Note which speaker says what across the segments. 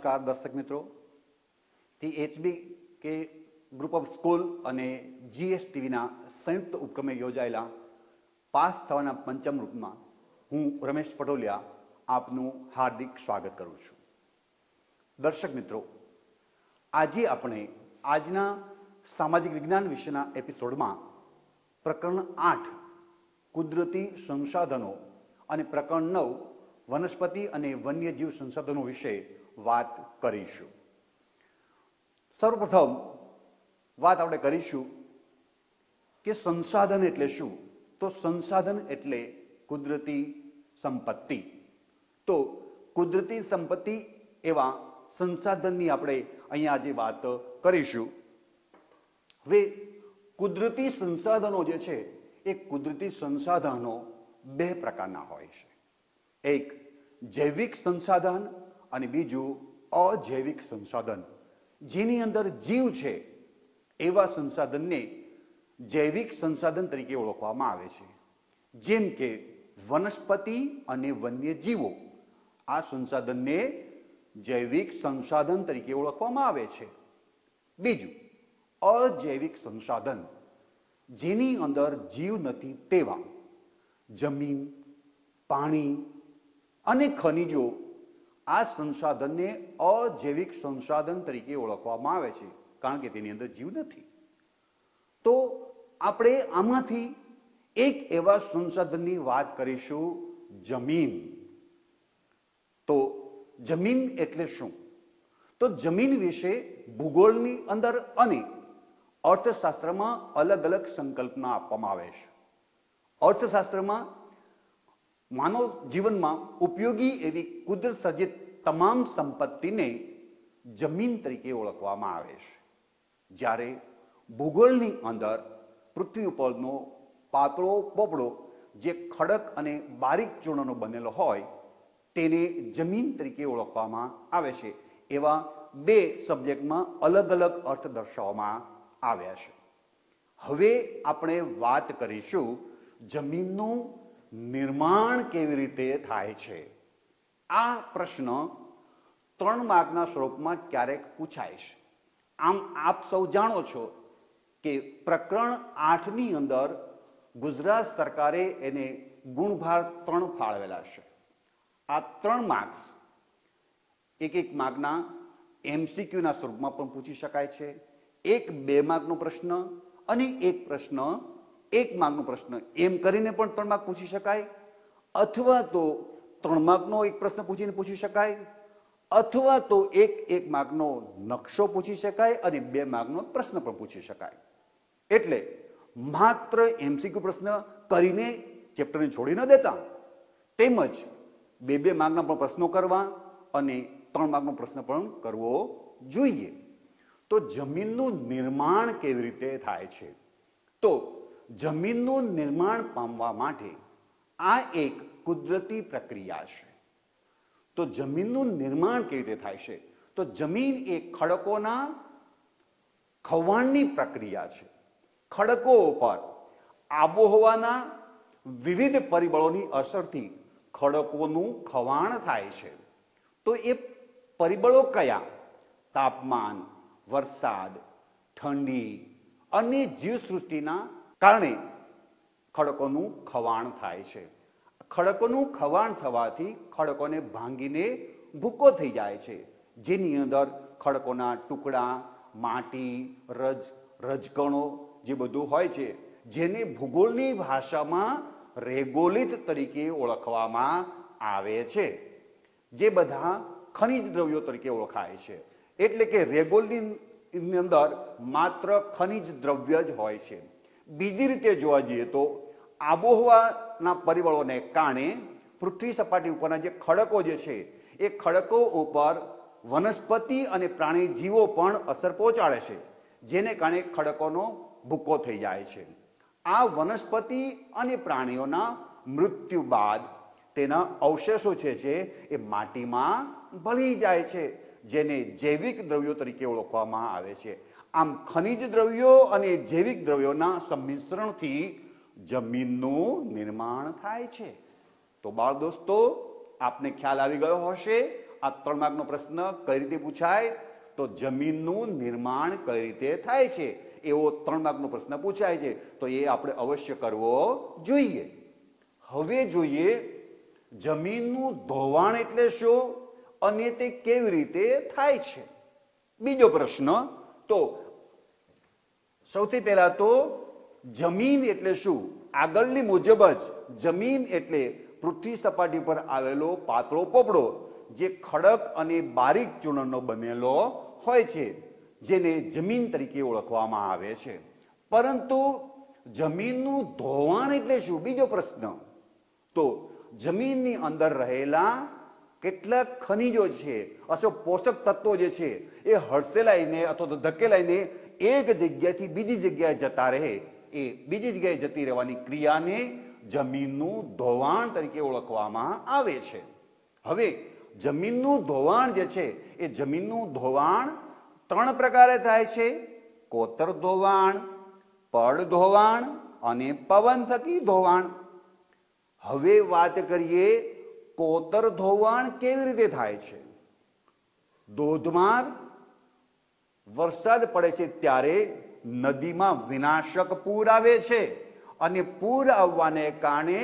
Speaker 1: નમસ્કાર દર્શક મિત્રો, ટી એચબી કે ગ્રુપ ઓફ સ્કૂલ અને જીએસટીવીના સંયુક્ત ઉપક્રમે યોજાયેલા પાસ થવાના પંચમ રૂપમાં હું રમેશ પટોલિયા આપનું હાર્દિક સ્વાગત કરું છું. દર્શક મિત્રો, આજે આપણે આજના સામાજિક વિજ્ઞાન વિષયના એપિસોડમાં પ્રકરણ 8 કુદરતી સંસાધનો અને પ્રકરણ 9 વનસ્પતિ અને વન્યજીવ સંસાધનો વિશે વાત કરીશું. સર્વપ્રથમ વાત આપણે કરીશું કે સંસાધન એટલે શું. તો સંસાધન એટલે કુદરતી સંપત્તિ. તો કુદરતી સંપત્તિ એવા સંસાધનની આપણે અહીંયા આજે વાત કરીશું. હવે કુદરતી સંસાધનો જે છે એ કુદરતી સંસાધનો બે પ્રકારના હોય છે. એક જૈવિક સંસાધન અને બીજું અજૈવિક સંસાધન. જેની અંદર જીવ છે એવા સંસાધનને જૈવિક સંસાધન તરીકે ઓળખવામાં આવે છે. જેમ કે વનસ્પતિ અને વન્યજીવો, આ સંસાધનને જૈવિક સંસાધન તરીકે ઓળખવામાં આવે છે. બીજું અજૈવિક સંસાધન, જેની અંદર જીવ નથી તેવા જમીન, પાણી અને ખનિજો, આ સંસાધનને અજૈવિક સંસાધન તરીકે ઓળખવામાં આવે છે, કારણ કે તેની અંદર જીવ નથી. તો આપણે આમાંથી એક એવા સંસાધનની વાત કરીશું, જમીન. તો જમીન એટલે શું? તો જમીન વિશે ભૂગોળની અંદર અને અર્થશાસ્ત્રમાં અલગ અલગ સંકલ્પના આપવામાં આવે છે. અર્થશાસ્ત્રમાં માનવ જીવનમાં ઉપયોગી એવી કુદરત સર્જિત તમામ સંપત્તિને જમીન તરીકે ઓળખવામાં આવે છે. જ્યારે ભૂગોળની અંદર પૃથ્વી ઉપરનો પાતળો પોપડો જે ખડક અને બારીક ચૂર્ણનો બનેલો હોય તેને જમીન તરીકે ઓળખવામાં આવે છે. એવા બે સબ્જેક્ટમાં અલગ અલગ અર્થ દર્શાવવામાં આવ્યા છે. હવે આપણે વાત કરીશું જમીનનું નિર્માણ કેવી રીતે થાય છે. આ પ્રશ્ન 3 માર્કના સ્વરૂપમાં ક્યારેક પૂછાય છે. આમ આપ સૌ જાણો છો કે પ્રકરણ 8ની અંદર ગુજરાત સરકારે એને ગુણભાર 3 ફાળવેલા છે. આ 3 માર્ક્સ એક માર્કના એમસીક્યુના સ્વરૂપમાં પણ પૂછી શકાય છે. એક 2 માર્કનો પ્રશ્ન અને એક પ્રશ્ન 1 માર્કનો પ્રશ્ન એમ કરીને પણ 3 માર્ક પૂછી શકાય, અથવા તો 3 માર્કનો એક પ્રશ્ન પૂછી શકાય, અથવા તો એક માર્કનો નકશો પૂછી શકાય અને 2 માર્કનો પ્રશ્ન પણ પૂછી શકાય. એટલે માત્ર એમસીક્યુ પ્રશ્ન કરીને ચેપ્ટરને છોડી ન દેતા, તેમજ 2 માર્કના પણ પ્રશ્નો કરવા અને 3 માર્કનો પ્રશ્ન પણ કરવો જોઈએ. તો જમીનનું નિર્માણ કેવી રીતે થાય છે? તો જમીનનું નિર્માણ પામવા માટે આ એક કુદરતી પ્રક્રિયા છે. તો જમીનનું નિર્માણ કેવી રીતે થાય છે? તો જમીન એ ખડકોના ખવાણની પ્રક્રિયા છે. ખડકો ઉપર આબોહવાના વિવિધ પરિબળોની અસરથી ખડકોનું ખવાણ થાય છે. તો એ પરિબળો કયા? તાપમાન, વરસાદ, ઠંડી અને જીવસૃષ્ટિના કારણે ખડકોનું ખવાણ થાય છે. ખડકોનું ખવાણ થવાથી ખડકોને ભાંગીને ભૂકો થઈ જાય છે, જેની અંદર ખડકોના ટુકડા, માટી, રજકણો જે બધું હોય છે, જેને ભૂગોળની ભાષામાં રેગોલિથ તરીકે ઓળખવામાં આવે છે, જે બધા ખનિજ દ્રવ્યો તરીકે ઓળખાય છે. એટલે કે રેગોલિથની અંદર માત્ર ખનિજ દ્રવ્ય જ હોય છે. બીજી રીતે જોવા જઈએ તો આબોહવાના પરિબળોને કારણે પૃથ્વી સપાટી ઉપરના જે ખડકો જે છે એ ખડકો ઉપર વનસ્પતિ અને પ્રાણી જીવો પણ અસર પહોંચાડે છે, જેને કારણે ખડકોનો ભૂકો થઈ જાય છે. આ વનસ્પતિ અને પ્રાણીઓના મૃત્યુ બાદ તેના અવશેષો છે એ માટીમાં ભળી જાય છે, જેને જૈવિક દ્રવ્યો તરીકે ઓળખવામાં આવે છે. આમ ખનિજ દ્રવ્યો અને જૈવિક દ્રવ્યોના સંમિશ્રણથી જમીનનું નિર્માણ થાય છે. તો બાળ દોસ્તો, આપને ખ્યાલ આવી ગયો હશે આ 3 માર્કનો પ્રશ્ન કઈ રીતે પૂછાય? તો જમીનનું નિર્માણ કઈ રીતે થાય છે એવો 3 માર્કનો પ્રશ્ન પૂછાય છે, તો એ આપણે અવશ્ય કરવો જોઈએ. હવે જોઈએ જમીનનું ધોવાણ એટલે શું અને તે કેવી રીતે થાય છે. બીજો પ્રશ્ન, તો સૌથી પહેલા તો જમીન એટલે શું? આગળની મુજબ જ જમીન એટલે પૃથ્વી સપાટી પર આવેલો પાતળો પોપડો જે ખડક અને બારીક ચૂર્ણનો બનેલો હોય છે, જેને જમીન તરીકે ઓળખવામાં આવે છે. પરંતુ જમીનનું ધોવાણ એટલે શું? બીજો પ્રશ્ન, તો જમીનની અંદર રહેલા કેટલાક ખનિજો છે અથવા પોષક તત્વો જે છે એ હડસેલાઈને અથવા તો ધકેલાઈને એક જગ્યાથી બીજી જગ્યાએ જતા રહે, એ બીજી જગ્યાએ જતી રહેવાની ક્રિયાને જમીનનું ધોવાણ તરીકે ઓળખવામાં આવે છે. હવે જમીનનું ધોવાણ જે છે એ જમીનનું ધોવાણ 3 પ્રકારે થાય છે: કોતર ધોવાણ, પડ ધોવાણ અને પવન થકી ધોવાણ. હવે વાત કરીએ કોતર ધોવાણ કેવી રીતે થાય છે. ધોધમાર વરસાદ પડે છે ત્યારે નદીમાં વિનાશક પૂર આવે છે અને પૂર આવવાને કારણે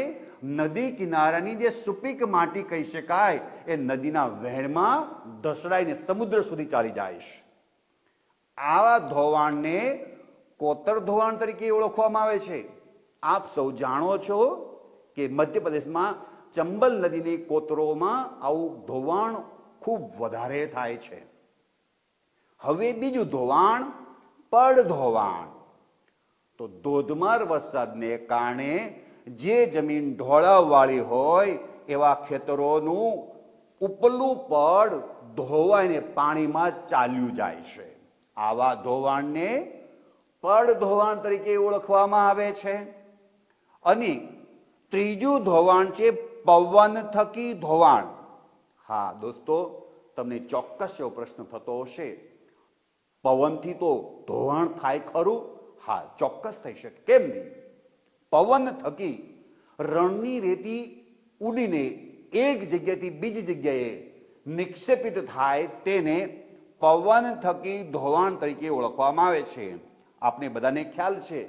Speaker 1: નદી કિનારાની જે સુપીક માટી કહી શકાય એ નદીના વહેણમાં ધસડાઈને સમુદ્ર સુધી ચાલી જાય છે. આવા ધોવાણને કોતર ધોવાણ તરીકે ઓળખવામાં આવે છે. આપ સૌ જાણો છો કે મધ્યપ્રદેશમાં ચંબલ નદીની કોતરોમાં આવું ધોવાણ ખૂબ વધારે થાય છે. હવે બીજું ધોવાણ, પડ ધોવાણ. તો ધોધમાર વરસાદને કારણે જે જમીન ઢોળાવવાળી હોય એવા ખેતરોનું ઉપલું પડ ધોવાઈને પાણીમાં ચાલ્યું જાય છે. આવા ધોવાણને પડ ધોવાણ તરીકે ઓળખવામાં આવે છે. અને ત્રીજું ધોવાણ છે પવન થકી ધોવાણ. હા દોસ્તો, તમને ચોક્કસ એવો પ્રશ્ન થતો હશે, પવનથી તો ધોવાણ થાય ખરું? હા, ચોક્કસ થઈ શકે, કેમ નહીં? પવન થકી રણની રેતી ઉડીને એક જગ્યાથી બીજી જગ્યાએ નિક્ષેપિત થાય તેને પવન થકી ધોવાણ તરીકે ઓળખવામાં આવે છે. આપણે બધાને ખ્યાલ છે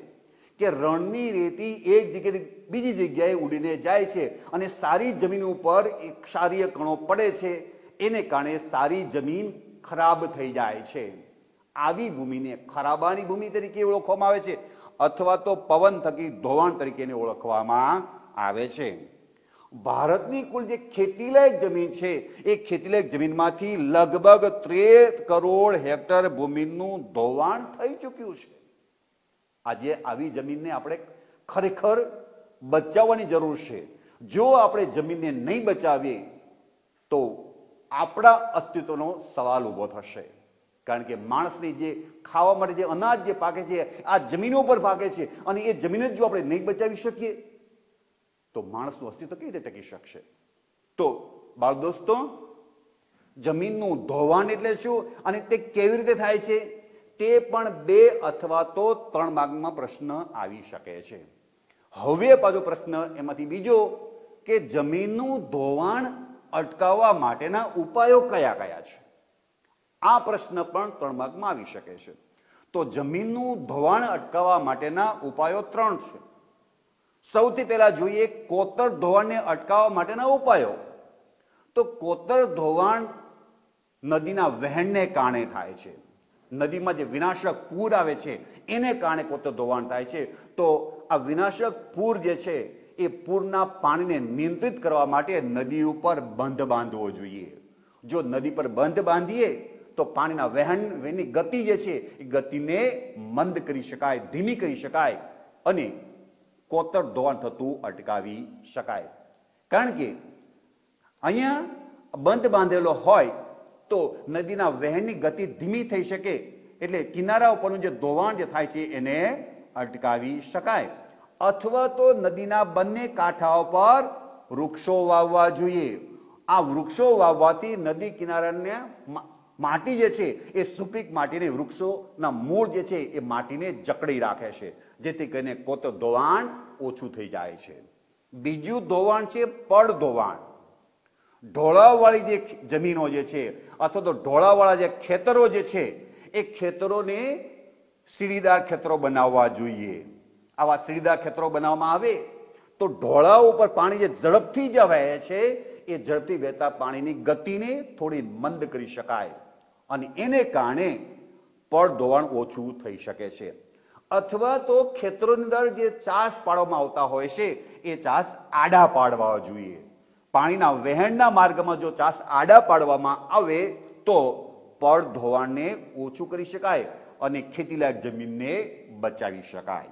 Speaker 1: કે રણની રેતી એક જગ્યાથી બીજી જગ્યાએ ઉડીને જાય છે અને સારી જમીન ઉપર ક્ષારીય કણો પડે છે, એને કારણે સારી જમીન ખરાબ થઈ જાય છે. આવી ભૂમિને ખરાબાની ભૂમિ તરીકે ઓળખવામાં આવે છે અથવા તો પવન થકી ધોવાણ તરીકે ઓળખવામાં આવે છે. ભારતની કુલ જે ખેતીલાયક જમીન છે એ ખેતીલાયક જમીનમાંથી લગભગ 13 કરોડ હેક્ટર ભૂમિનું ધોવાણ થઈ ચૂક્યું છે. આજે આવી જમીનને આપણે ખરેખર બચાવવાની જરૂર છે. જો આપણે જમીનને નહીં બચાવીએ તો આપણા અસ્તિત્વનો સવાલ ઊભો થશે. કારણ કે માણસની જે ખાવા માટે જે અનાજ જે પાકે છે આ જમીનો પર પાકે છે અને એ જમીન જો આપણે નહીં બચાવી શકીએ તો માણસનું અસ્તિત્વ કેવી રીતે ટકી શકશે? તો બાળ દોસ્તો, જમીનનું ધોવાણ એટલે શું અને તે કેવી રીતે થાય છે તે પણ 2 અથવા તો 3 માર્કમાં પ્રશ્ન આવી શકે છે. હવે પાછો પ્રશ્ન એમાંથી બીજો કે જમીનનું ધોવાણ અટકાવવા માટેના ઉપાયો કયા કયા છે? આ પ્રશ્ન પણ 3 માર્કમાં આવી શકે છે. તો જમીનનું ધોવાણ અટકાવવા માટેના ઉપાયો 3 છે. સૌથી પહેલા જોઈએ કોતર ધોવાણને અટકાવવા માટેના ઉપાયો. તો કોતર ધોવાણ નદીના વહેણને કારણે થાય છે. નદીમાં જે વિનાશક પૂર આવે છે એને કારણે કોતર ધોવાણ થાય છે. તો આ વિનાશક પૂર જે છે એ પૂરના પાણીને નિયંત્રિત કરવા માટે નદી ઉપર બંધ બાંધવો જોઈએ. જો નદી પર બંધ બાંધીએ તો પાણીના વહેણની ગતિ જે છે એ ગતિને મંદ કરી શકાય, ધીમી કરી શકાય અને કોતર ધોવાણ થતું અટકાવી શકાય. કારણ કે અહીંયા બંધ બાંધેલો હોય તો નદીના વહેણની ગતિ ધીમી થઈ શકે, એટલે કિનારા ઉપરનું જે ધોવાણ જે થાય છે એને અટકાવી શકાય. અથવા તો નદીના બંને કાંઠાઓ પર વૃક્ષો વાવવા જોઈએ. આ વૃક્ષો વાવવાથી નદી કિનારાને માટી જે છે એ સુપીક માટીને વૃક્ષોના મૂળ જે છે એ માટીને જકડી રાખે છે, જેથી કરીને કોતર ધોવાણ ઓછું થઈ જાય છે. બીજું ધોવાણ છે પડ ધોવાણ. ઢોળાવવાળી જે જમીનો જે છે અથવા તો ઢોળાવાળા જે ખેતરો જે છે એ ખેતરોને સીડીદાર ખેતરો બનાવવા જોઈએ. આવા સીડીદાર ખેતરો બનાવવામાં આવે તો ઢોળા ઉપર પાણી જે ઝડપથી જ વહે છે એ ઝડપથી વહેતા પાણીની ગતિને થોડી મંદ કરી શકાય અને એને કારણે પડ ધોવાણ ઓછું થઈ શકે છે. અથવા તો ખેતરોની અંદર જે ચાસ પાડવામાં આવતા હોય છે એ ચાસ આડા પાડવા જોઈએ. પાણીના વહેણના માર્ગમાં જો ચાસ આડા પાડવામાં આવે તો પડ ધોવાણને ઓછું કરી શકાય અને ખેતીલાયક જમીનને બચાવી શકાય.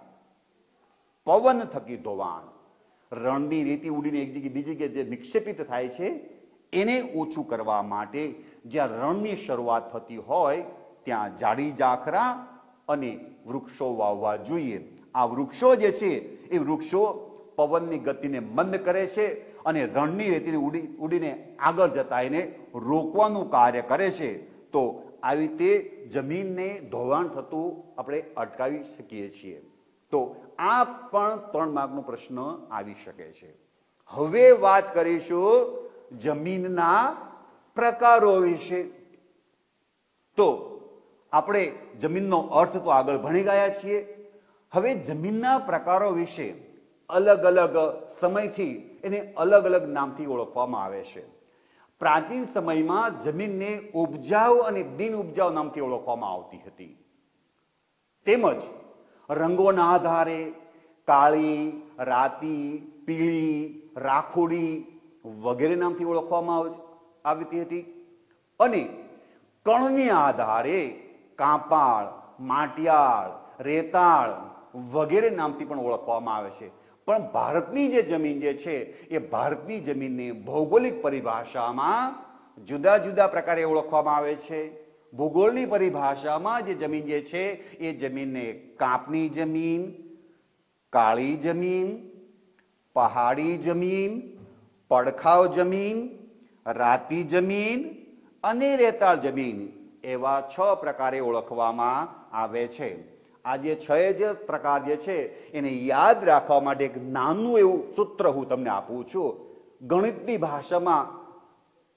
Speaker 1: પવન થકી ધોવાણ, રણની રેતી ઉડીને એક જગ્યાએ બીજી જગ્યાએ જે નિક્ષેપિત થાય છે એને ઓછું કરવા માટે જ્યાં રણની શરૂઆત થતી હોય ત્યાં જાડી ઝાખરા અને વૃક્ષો વાવવા જોઈએ. આ વૃક્ષો જે છે એ વૃક્ષો પવનની ગતિને મંદ કરે છે અને રણની રેતીને ઉડીને આગળ જતા એને રોકવાનું કાર્ય કરે છે. તો આવી રીતે જમીનને ધોવાણ થતું આપણે અટકાવી શકીએ છીએ. તો આ પણ 3 માર્કનો પ્રશ્ન આવી શકે છે. હવે વાત કરીશું જમીનના પ્રકારો વિશે. તો આપણે જમીનનો અર્થ તો આગળ ભણી ગયા છીએ. હવે જમીનના પ્રકારો વિશે અલગ અલગ સમયથી એને અલગ અલગ નામથી ઓળખવામાં આવે છે. પ્રાચીન સમયમાં જમીનને ઉપજાઉ અને બિન ઉપજાઉ નામથી ઓળખવામાં આવતી હતી. તેમજ રંગોના આધારે કાળી, રાતી, પીળી, રાખોડી વગેરે નામથી ઓળખવામાં આવતી હતી. અને કણને આધારે કાંપાળ, માટિયાળ, રેતાળ વગેરે નામથી પણ ઓળખવામાં આવે છે. પણ ભારતની જે જમીન જે છે એ ભારતની જમીનને ભૌગોલિક પરિભાષામાં જુદા જુદા પ્રકારે ઓળખવામાં આવે છે. ભૂગોળની પરિભાષામાં જે જમીન જે છે એ જમીનને કાપની જમીન, કાળી જમીન, પહાડી જમીન, પડખાવ જમીન, રાતી જમીન અને રેતાળ જમીન એવા 6 પ્રકારે ઓળખવામાં આવે છે. આ જે 6 જ પ્રકાર જે છે એને યાદ રાખવા માટે એક નાનું એવું સૂત્ર હું તમને આપું છું. ગણિતની ભાષામાં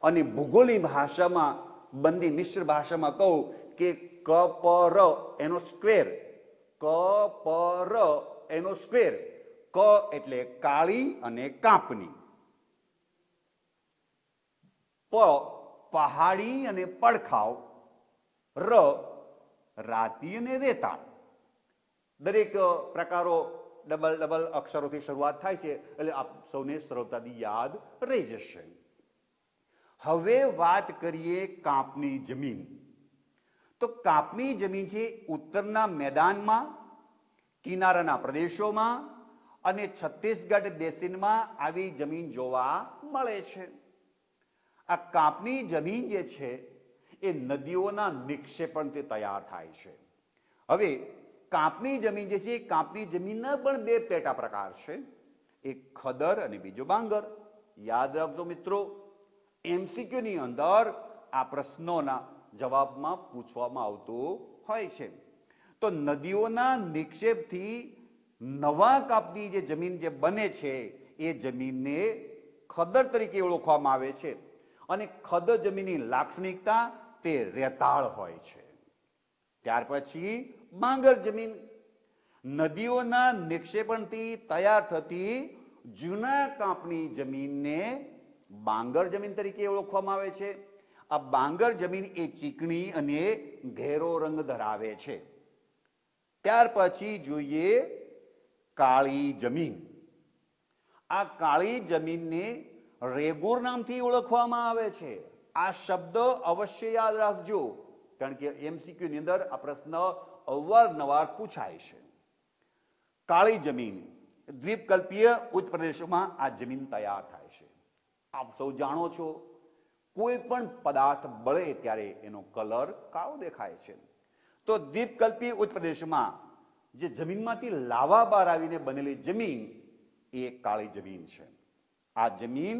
Speaker 1: અને ભૂગોળની ભાષામાં બંને મિશ્ર ભાષામાં કહું કે ક પ ર એનો સ્ક્વેર, ક પ ર એનો સ્ક્વેર. ક એટલે કાળી અને કાપની, પ પહાડી અને પડખાવ, ર રાતી અને રેતાળ. દરેક પ્રકારો ડબલ ડબલ અક્ષરોથી શરૂઆત થાય છે એટલે આપ સૌને સરળતાથી યાદ રહી જશે. હવે વાત કરીએ કાપની જમીન. તો કાપની જમીન છે ઉત્તરના મેદાનમાં, કિનારાના પ્રદેશોમાં અને છત્તીસગઢ બેસિનમાં આવી જમીન જોવા મળે છે. આ કાપની જમીન જે છે એ નદીઓના નિક્ષેપણથી તૈયાર થાય છે. હવે કાપની જમીન જે છે કાપની જમીનના પણ 2 પેટા પ્રકાર છે. એક ખદર અને બીજો બાંગર. યાદ રાખજો મિત્રો, MCQ ની અંદર આ પ્રશ્નોના જવાબમાં પૂછવામાં આવતું હોય છે. તો નદીઓના નિક્ષેપથી નવા કાપની જે જમીન જે બને છે એ જમીનને ખદર તરીકે ઓળખવામાં આવે છે. અને ખદર જમીનની લાક્ષણિકતા તે રેતાળ હોય છે. ત્યાર પછી બાંગર જમીન. નદીઓના નિક્ષેપણથી તૈયાર થતી જૂના કાપની જમીનને બાંગર જમીન તરીકે ઓળખવામાં આવે છે. આ બાંગર જમીન એ ચીકણી અને ઘેરો રંગ ધરાવે છે. ત્યાર પછી જોઈએ કાળી જમીન. આ કાળી જમીનને રેગુર નામથી ઓળખવામાં આવે છે. આ શબ્દ અવશ્ય યાદ રાખજો કારણ કે MCQ ની અંદર આ પ્રશ્ન અવારનવાર પૂછાય છે. કાળી જમીન દ્વીપકલ્પીય ઉચ્ચ પ્રદેશોમાં આ જમીન તૈયાર થાય છે. આપ સૌ જાણો છો કોઈ પણ પદાર્થ બળે ત્યારે એનો કલર કાળો દેખાય છે. તો દ્વીપકલ્પીય ઉચ્ચ પ્રદેશમાં જે જમીનમાંથી લાવા બહાર આવીને બનેલી જમીન એ કાળી જમીન છે. આ જમીન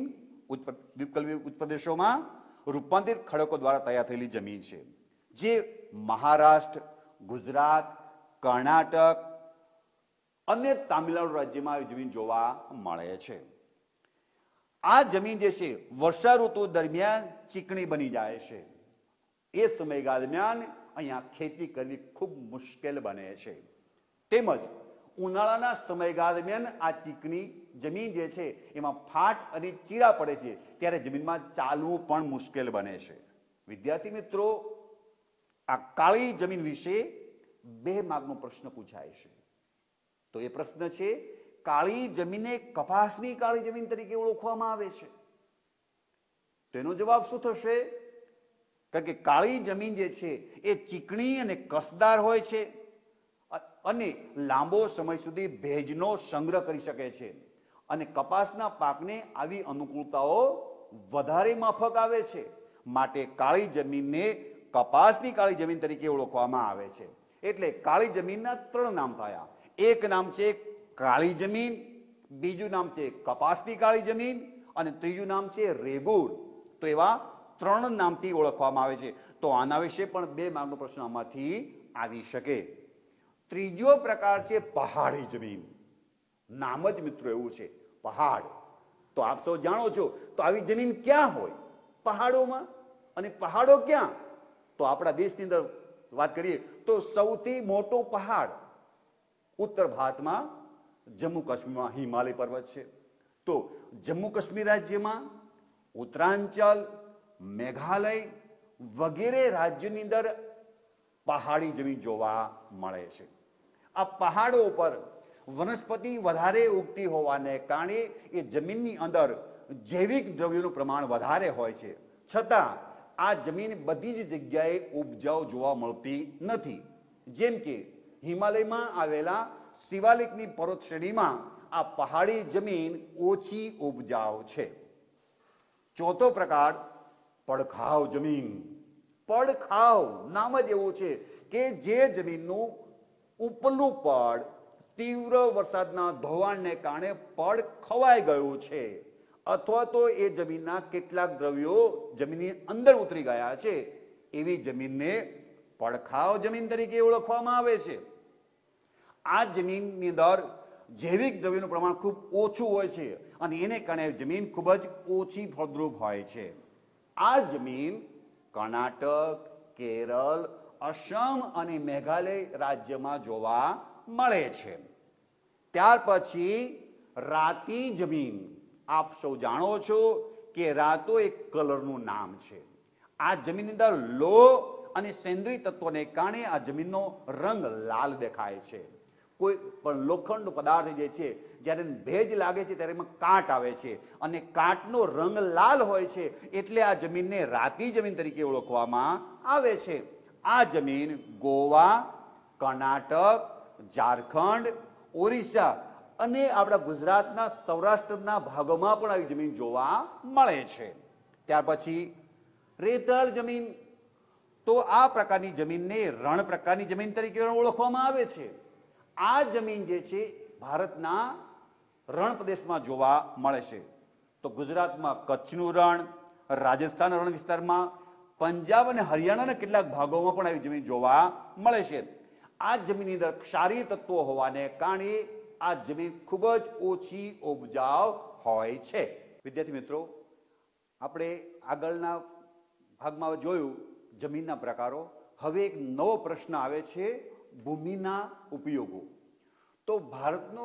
Speaker 1: દ્વીપકલ્પીય ઉચ્ચ પ્રદેશોમાં રૂપાંતરિત ખડકો દ્વારા તૈયાર થયેલી જમીન છે જે મહારાષ્ટ્ર, ગુજરાત, કર્ણાટક અને તામિલનાડુ રાજ્યમાં આવી જમીન જોવા મળે છે. આ જમીન જે છે વર્ષા ઋતુ દરમિયાન ચીકણી બની જાય છે. એ સમયગાળા દરમિયાન અહીંયા ખેતી કરવી ખૂબ મુશ્કેલ બને છે. તેમજ ઉનાળાના સમયગાળા દરમિયાન આ ચીકણી જમીન જે છે એમાં ફાટ અને ચીરા પડે છે, ત્યારે જમીનમાં ચાલવું પણ મુશ્કેલ બને છે. વિદ્યાર્થી મિત્રો, આ કાળી જમીન વિશે 2 માર્કનો પ્રશ્ન પૂછાય છે. તો એ પ્રશ્ન છે, કાળી જમીનને કપાસની કાળી જમીન તરીકે ઓળખવામાં આવે છે. તો એનો જવાબ શું થશે? કારણ કે કાળી જમીન જે છે એ ચીકણી અને કસદાર હોય છે અને લાંબો સમય સુધી ભેજનો સંગ્રહ કરી શકે છે, અને કપાસના પાકને આવી અનુકૂળતાઓ વધારે માફક આવે છે. માટે કાળી જમીનને કપાસની કાળી જમીન તરીકે ઓળખવામાં આવે છે. એટલે કાળી જમીનના 3 નામ થયા. એક નામ છે કાળી જમીન, બીજું નામ છે કપાસની કાળી જમીન, અને ત્રીજું નામ છે રેગુર. તો એવા 3 નામથી ઓળખવામાં આવે છે. તો આના વિશે પણ 2 માર્કનો પ્રશ્ન આમાંથી આવી શકે. ત્રીજો પ્રકાર છે પહાડી જમીન. નામ જ મિત્રો એવું છે, પહાડ. તો આપ સૌ જાણો છો, તો આવી જમીન ક્યાં હોય? પહાડોમાં. અને પહાડો ક્યાં? તો આપણા દેશની અંદર વાત કરીએ તો સૌથી મોટો પહાડ ઉત્તર ભારતમાં જમ્મુ કાશ્મીરમાં હિમાલય પર્વત છે. તો જમ્મુ કાશ્મીર રાજ્યમાં ઉત્તરાંચલ, મેઘાલય વગેરે રાજ્યોની અંદર પહાડી જમીન જોવા મળે છે. આ પહાડો ઉપર વનસ્પતિ વધારે ઉગતી હોવાને કારણે એ જમીનની અંદર જૈવિક દ્રવ્યોનું પ્રમાણ વધારે હોય છે. છતાં આ જમીન બધી જ જગ્યાએ ઉપજાઉ જોવા મળતી નથી. જેમ કે હિમાલયમાં આવેલા શિવાલિકની પર્વત શ્રેણીમાં આ પહાડી જમીન ઓછી ઉપજાઉ છે. ચોથો પ્રકાર પડખાવ જમીન. પડખાવ નામ જ એવું છે કે જે જમીનનું ઉપરનું પડ તીવ્ર વરસાદના ધોવાણને કારણે પડ ખવાઈ ગયું છે, અથવા તો એ જમીનના કેટલાક દ્રવ્યો જમીનની અંદર ઉતરી ગયા છે, એવી જમીનને પડખાવ જમીન તરીકે ઓળખવામાં આવે છે. આ જમીનની અંદર જૈવિક દ્રવ્યોનું પ્રમાણ ખૂબ ઓછું હોય છે, અને એને કારણે જમીન ખૂબ જ ઓછી ફળદ્રુપ હોય છે. આ જમીન કર્ણાટક, કેરળ, અસમ અને મેઘાલય રાજ્યમાં જોવા મળે છે. ત્યાર પછી રાતી જમીન. આપ સૌ જાણો છો કે રાતો એક કલરનું નામ છે. આ જમીનની અંદર લોહ અને સેન્દ્રિય તત્વોને કારણે આ જમીનનો રંગ લાલ દેખાય છે. કોઈ પણ લોખંડ પદાર્થ જે છે, જ્યારે ભેજ લાગે છે ત્યારે એમાં કાટ આવે છે, અને કાટનો રંગ લાલ હોય છે, એટલે આ જમીનને રાતી જમીન તરીકે ઓળખવામાં આવે છે. આ જમીન ગોવા, કર્ણાટક, ઝારખંડ, ઓરિસ્સા અને આપણા ગુજરાતના સૌરાષ્ટ્રના ભાગોમાં પણ આવી જમીન જોવા મળે છે. ત્યાર પછી રેતાળ જમીન. તો આ પ્રકારની જમીનને રણ પ્રકારની જમીન તરીકે ઓળખવામાં આવે છે. આ જમીન જે છે ભારતના રણ પ્રદેશમાં જોવા મળે છે. તો ગુજરાતમાં કચ્છનું રણ, રાજસ્થાન રણ વિસ્તારમાં, પંજાબ અને હરિયાણાના કેટલાક ભાગોમાં પણ આવી જમીન જોવા મળે છે. આ જમીનની અંદર ક્ષારીય તત્વો હોવાને કારણે આ જમીન ખૂબ જ ઓછી ઉપજાઉ હોય છે. વિદ્યાર્થી મિત્રો, આપણે આગળના ભાગમાં જોયું જમીનના પ્રકારો. હવે એક નવો પ્રશ્ન આવે છે, ભૂમિના ઉપયોગો. તો ભારતનો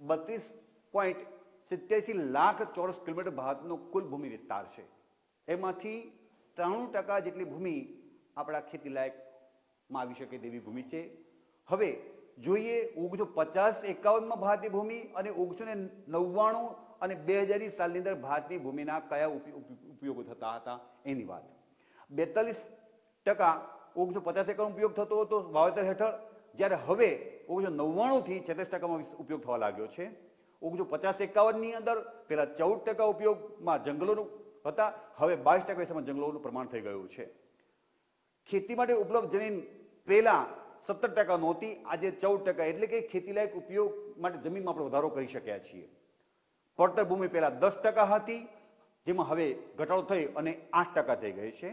Speaker 1: 32.87 લાખ ચોરસ કિલોમીટર ભારતનો કુલ ભૂમિ વિસ્તાર છે. એમાંથી 93% જેટલી ભૂમિ આપણા ખેતીલાયકમાં આવી શકે તેવી ભૂમિ છે. હવે જોઈએ 1950-51માં ભારતની ભૂમિ અને 1999 અને 2000 સાલની અંદર ભારતની ભૂમિના કયા ઉપયોગો થતા હતા એની વાત. 42% 1950-51 ઉપયોગ થતો હતો વાવેતર હેઠળ, જ્યારે હવે 1999 થી 36% ઉપયોગ થવા લાગ્યો છે. 1950-51ની અંદર પહેલા 14% ઉપયોગમાં જંગલોનું હતા, હવે 22% જંગલોનું પ્રમાણ થઈ ગયું છે. ખેતી માટે ઉપલબ્ધ જમીન પહેલા 17% નહોતી, આજે 14%, એટલે કે ખેતીલાયક ઉપયોગ માટે જમીનમાં આપણે વધારો કરી શક્યા છીએ. પડતર ભૂમિ પહેલા 10% હતી, જેમાં હવે ઘટાડો થઈ અને 8% થઈ ગઈ છે.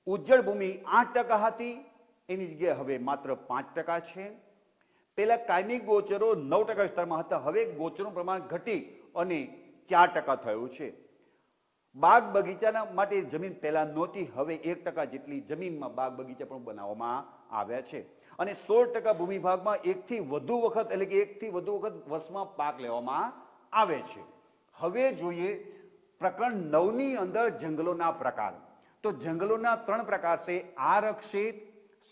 Speaker 1: ઉજ્જડ ભૂમિ 8% હતી, એની જગ્યાએ હવે માત્ર 5% છે. પહેલા કાયમી ગોચરો 9% વિસ્તારમાં હતા, હવે ગોચરોનું પ્રમાણ ઘટી અને 4% થયું છે. બાગ બગીચાના માટે જમીન પહેલા નહોતી, હવે 1% જેટલી જમીનમાં બાગ બગીચા પણ બનાવવામાં આવ્યા છે. અને 16% ભૂમિભાગમાં એકથી વધુ વખત એટલે કે એકથી વધુ વખત વર્ષમાં પાક લેવામાં આવે છે. હવે જોઈએ પ્રકરણ 9 ની અંદર જંગલોના પ્રકાર. તો જંગલોના 3 પ્રકાર છે: આરક્ષિત,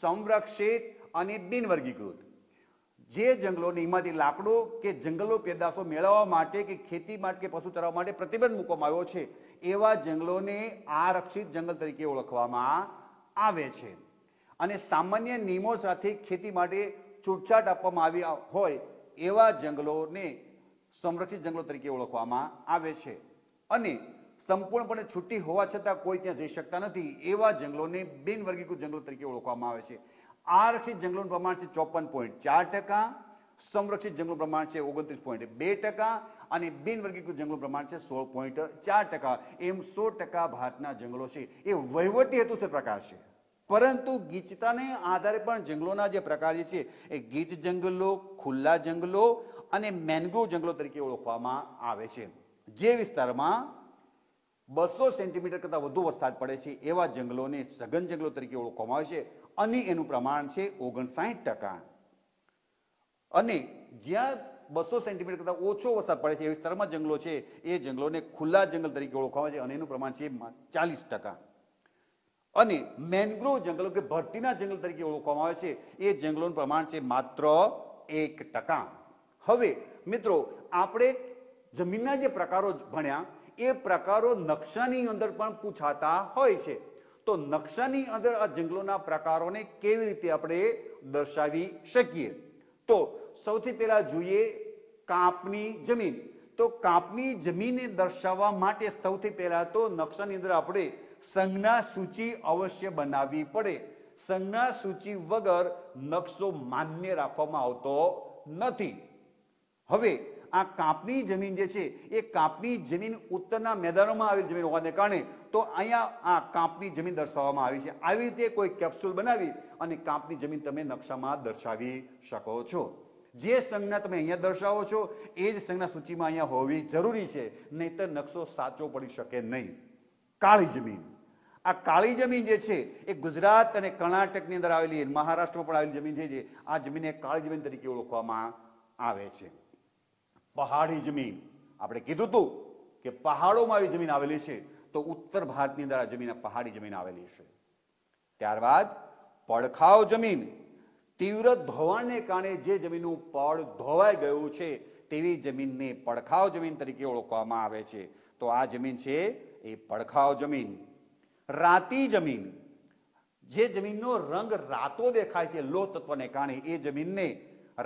Speaker 1: સંરક્ષિત અને બિનવર્ગીકૃત. જે જંગલોની એમાંથી લાકડો કે જંગલો પેદાશો મેળવવા માટે કે ખેતી માટે કે પશુ ચરાવવા માટે પ્રતિબંધ મૂકવામાં આવ્યો છે, એવા જંગલોને આરક્ષિત જંગલ તરીકે ઓળખવામાં આવે છે. અને સામાન્ય નિયમો સાથે ખેતી માટે છૂટછાટ આપવામાં આવી હોય એવા જંગલોને સંરક્ષિત જંગલો તરીકે ઓળખવામાં આવે છે. અને સંપૂર્ણપણે છૂટી હોવા છતાં કોઈ ત્યાં જઈ શકતા નથી એવા જંગલોને બિનવર્ગીકૃત જંગલો તરીકે ઓળખવામાં આવે છે. આરક્ષિત જંગલોનું પ્રમાણ છે 54.4%, સંરક્ષિત જંગલોનું પ્રમાણ છે 29.2% અને બિનવર્ગીકૃત જંગલોનું પ્રમાણ છે 16.4%. એમ 100% ભારતના જંગલો છે એ વહીવટી હેતુસર પ્રકાર છે. પરંતુ ગીચતાને આધારે પણ જંગલોના જે પ્રકાર છે એ ગીચ જંગલો, ખુલ્લા જંગલો અને મેન્ગ્રોવ જંગલો તરીકે ઓળખવામાં આવે છે. જે વિસ્તારમાં 200 સેન્ટીમીટર કરતાં વધુ વરસાદ પડે છે એવા જંગલોને સઘન જંગલો તરીકે ઓળખવામાં આવે છે અને એનું પ્રમાણ છે 59%. અને જ્યાં 200 સેન્ટીમીટર કરતાં ઓછો વરસાદ પડે છે એ વિસ્તારમાં જંગલો છે એ જંગલોને ખુલ્લા જંગલ તરીકે ઓળખવામાં આવે છે અને એનું પ્રમાણ છે 40%. અને મેન્ગ્રોવ જંગલો કે ભરતીના જંગલ તરીકે ઓળખવામાં આવે છે એ જંગલોનું પ્રમાણ છે માત્ર 1%. હવે મિત્રો આપણે જમીનના જે પ્રકારો ભણ્યા એ પ્રકારો નકશાની અંદર પણ પૂછાતા હોય છે. તો નકશાની અંદર આ જંગલોના પ્રકારોને કેવી રીતે આપણે દર્શાવી શકીએ? તો સૌથી પહેલા જોઈએ કાપની જમીન. તો કાપની જમીનને દર્શાવવા માટે સૌથી પહેલા તો નકશાની અંદર આપણે સંજ્ઞા સૂચિ અવશ્ય બનાવવી પડે. સંજ્ઞા સૂચિ વગર નકશો માન્ય રાખવામાં આવતો નથી. હવે આ કાપની જમીન જે છે એ કાપની જમીન ઉત્તરના મેદાનોમાં આવેલી જમીન હોવાને કારણે તો અહીંયા આ કાપની જમીન દર્શાવવામાં આવી છે. આવી રીતે કોઈ કેપ્સ્યુલ બનાવી અને કાપની જમીન તમે નકશામાં દર્શાવી શકો છો. જે સંજ્ઞા તમે અહીંયા દર્શાવો છો એ જ સંજ્ઞા સૂચિમાં અહીંયા હોવી જરૂરી છે, નહીંતર નકશો સાચો પડી શકે નહીં. કાળી જમીન. આ કાળી જમીન જે છે એ ગુજરાત અને કર્ણાટકની અંદર આવેલી, મહારાષ્ટ્રમાં પણ આવેલી જમીન છે. આ જમીનને કાળી જમીન તરીકે ઓળખવામાં આવે છે. પહાડી જમીન. આપણે કીધું હતું કે પહાડોમાં આવી જમીન આવેલી છે, તો ઉત્તર ભારતની અંદર આ જમીન પહાડી જમીન આવેલી છે. ત્યારબાદ પડખાવ જમીન. તીવ્ર ધોવાણને કારણે જે જમીનનું પડ ધોવાઈ ગયું છે તેવી જમીનને પડખાવ જમીન તરીકે ઓળખવામાં આવે છે. તો આ જમીન છે એ પડખાવ જમીન. રાતી જમીન. જે જમીનનો રંગ રાતો દેખાય છે લોહ તત્વને કારણે એ જમીનને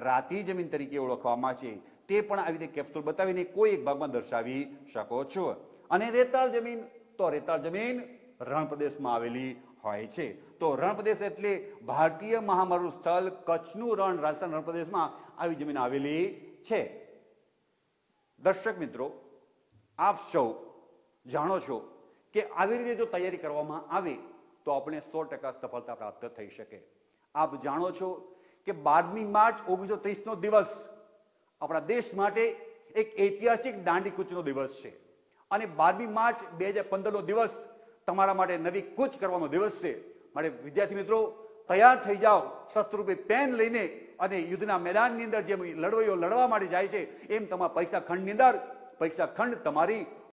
Speaker 1: રાતી જમીન તરીકે ઓળખવામાં છે. તે પણ આવી રીતે કેપ્સ્યુલ બતાવીને કોઈ એક ભાગમાં દર્શાવી શકો છો. અને રેતાળ જમીન. તો રેતાળ જમીન રણ પ્રદેશમાં આવેલી હોય છે. તો રણ પ્રદેશ એટલે ભારતીય મહામારું સ્થળ કચ્છનું રણ, રાજસ્થાન રણ પ્રદેશમાં આવી જમીન આવેલી છે. દર્શક મિત્રો, આપ સૌ જાણો છો કે આવી રીતે જો તૈયારી કરવામાં આવે તો આપણે 100% સફળતા પ્રાપ્ત થઈ શકે. આપ જાણો છો કે 12મી માર્ચ 1930 નો દિવસ આપણા દેશ માટે એક ઐતિહાસિક દાંડી કૂચનો દિવસ છે. અને 12મી માર્ચ 2015 નો દિવસ તમારા માટે નવી કૂચ કરવાનો દિવસ છે. માટે વિદ્યાર્થી મિત્રો તૈયાર થઈ જાઓ, શસ્ત્રરૂપે પેન લઈને, અને યુદ્ધના મેદાનની અંદર જેમ લડવૈયો લડવા માટે જાય છે એમ તમારા પરીક્ષા ખંડની અંદર પરીક્ષા ખંડ તમારી